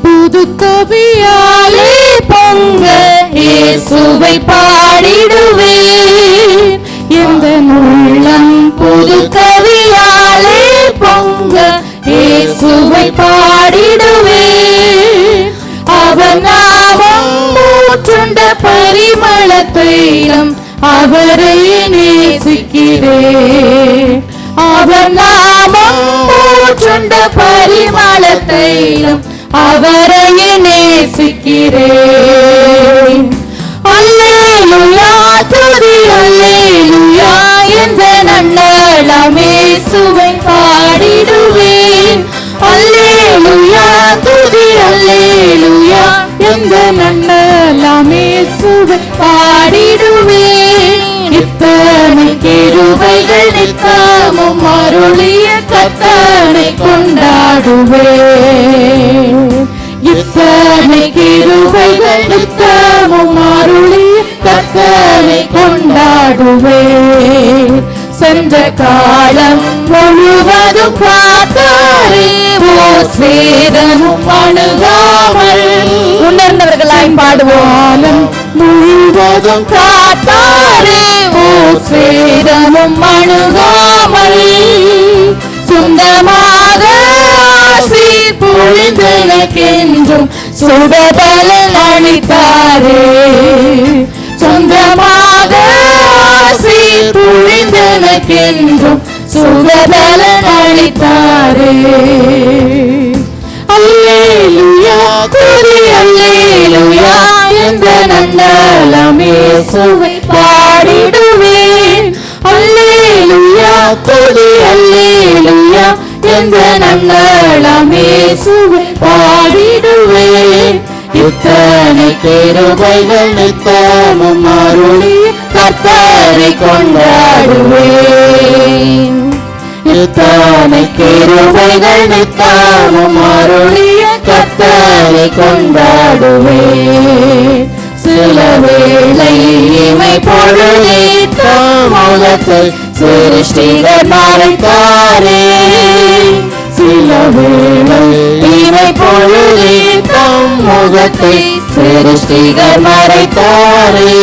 புது கவியாலே பொங்க இயேசுவை பாடிடுவேன். எந்த உள்ளம் புது கவியாலே பொங்க இயேசுவை பாடிடுவேன். அவர் நாமம் ஊற்றுண்ட பரிமள தைலம் அவரை நேசிக்கிறேன். அவர் நாமம் ஊற்றுண்ட பரிமள தைலம் அவரை நேசிக்கிறேன். அல்லேலூயா துதி அல்லேலூயா என்ற நன்னலம் இயேசுவை பாடிடுவேன். அல்லேலூயா துதி அல்லேலூயா என்ற நன்னலம் இயேசுவை பாடிடுவேன். இத்தனை கிருபைகள் நித்தமும் அருளிய கர்த்தரை கொண்டாடுவேன். இத்தனை கிருபைகள் நித்தமும் அருளிய கர்த்தரை கொண்டாடுவேன். சென்ற காலம் முழுவதும் காத்தாரே ஓர் சேதமும் அணுகாமல் உணர்ந்தவர்களாய் பாடுவோம். முழுவதும் காத்தாரே ஓர் சேதமும் அணுகாமல் சொந்தமாக ஆசி பொழிந்தெனக்கென்றும் சுடபலன் அளித்தாரே. சொந்தமாக ஆசி பொழிந்தெனக்கென்றும் சுடபலன் அளித்தாரே. அல்லேலூயா துதி அல்லேலூயா என்ற நன்னலம் இயேசுவை பாடிடுவேன். அல்லேலூயா துதி அல்லேலூயா என்ற நன்னலம் இயேசுவை பாடிடுவேன். இத்தனை கிருபைகள் நித்தமும் அருளிய கர்த்தரை கொண்டாடுவேன். இத்தனை கிருபைகள் நித்தமும் அருளிய கர்த்தரை கொண்டாடுவேன். சில வேளை இமை பொழுதே தாமதத்தை சிருஷ்டிகர் மறைத்தாரே. சில வேளை இமை பொழுதே தாமதத்தை சிருஷ்டிகர் மறைத்தாரே.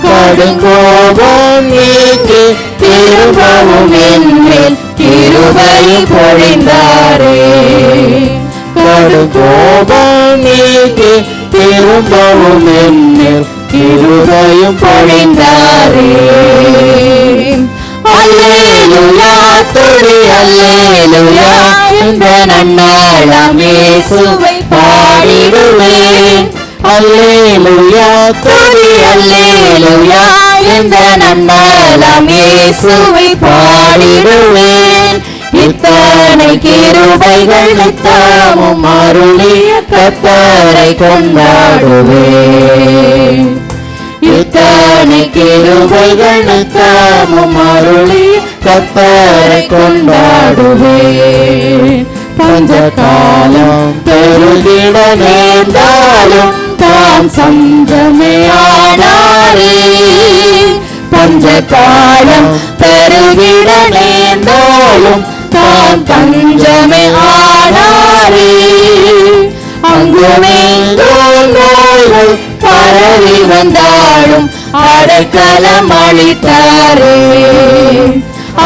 கடுங்கோபம் நீக்கி திரும்பவும் என்மேல் கிருபை பொழிந்தாரே. கடுங்கோபம் நீக்கி திரும்பவும் என்மேல் கிருபையும் பொழிந்தாரே. அல்லேலூயா துதி அல்லேலூயா என்ற நன்னலம் இயேசுவை பாடிடுவேன். அல்லேலூயா துதி அல்லேலூயா என்ற நன்னலம் இயேசுவை பாடிடுவேன். இத்தனை கிருபைகள் நித்தமும் அருளிய கர்த்தரை கொண்டாடுவேன். இத்தனை கிருபைகள் நித்தமும் அருளிய கர்த்தரை கொண்டாடுவேன். பஞ்ச காலம் பெருகிட நேர்ந்தாலும் தாம் சஞ்சமே ஆனாரே. பஞ்ச காலம் பெருகிட நேர்ந்தாலும் தாம் பஞ்சமே ஆனாரே. அங்குமெங்கும் நோய்கள் பரவி வந்தாலும் அடைக்கலம் அளித்தாரே.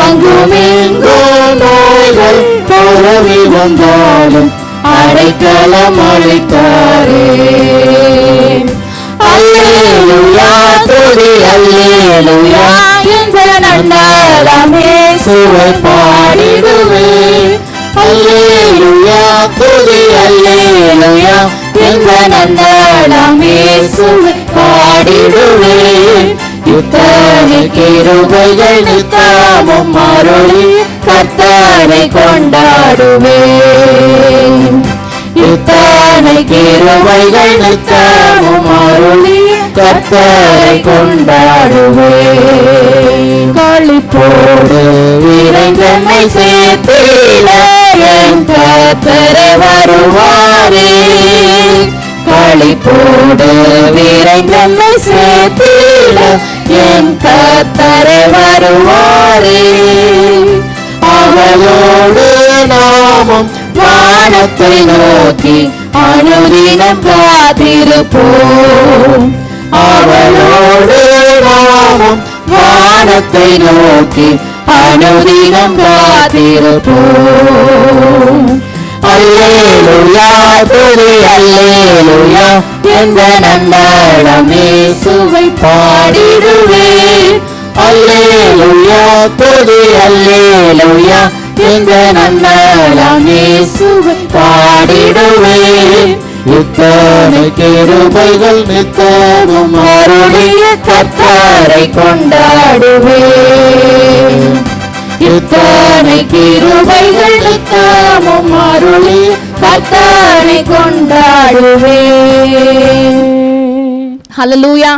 அங்குமெங்கும் நோய்கள் பரவி வந்தாலும் அடைக்கலம் அளித்தாரே. அல்லேலூயா துதி அல்லேலூயா என்ற நன்னலம் இயேசுவை பாடிடுவேன். அல்லேலூயா துதி அல்லேலூயா என்ற நன்னலம் இயேசுவை பாடிடுவேன். இத்தனை கிருபைகள் நித்தமும் அருளிய கர்த்தரை கொண்டாடுவேன். இத்தனை கிருபைகள் நித்தமும் அருளிய கர்த்தரை கொண்டாடுவேன். களிப்போடு விரைந்தன்னை சேர்த்திட என் கர்த்தரை வருவாரே. களிப்போடு விரைந்தன்னை சேர்த்திட என் கர்த்தரை வருவாரே. அவளோடு நாமும் வானத்தை நோக்கி அனுதினம் காத்திருப்போம். அவளோடு நாமும் வானத்தை நோக்கி அனுதினம் காத்திருப்போம். அல்லேலூயா துதி அல்லேலூயா என்ற நந்தனம் இயேசுவை பாடிடுவேன். அல்லேலூயா துதி அல்லேலூயா என்ற நந்தனம் இயேசுவை பாடிடுவேன். இத்தனை கிருபைகள் நித்தமும் அருளிய கர்த்தரை கொண்டாடுவேன். இத்தனை கிருபைகள் நித்தமும் அருளிய கர்த்தரை கொண்டாடுவேன். ஹல்லேலூயா.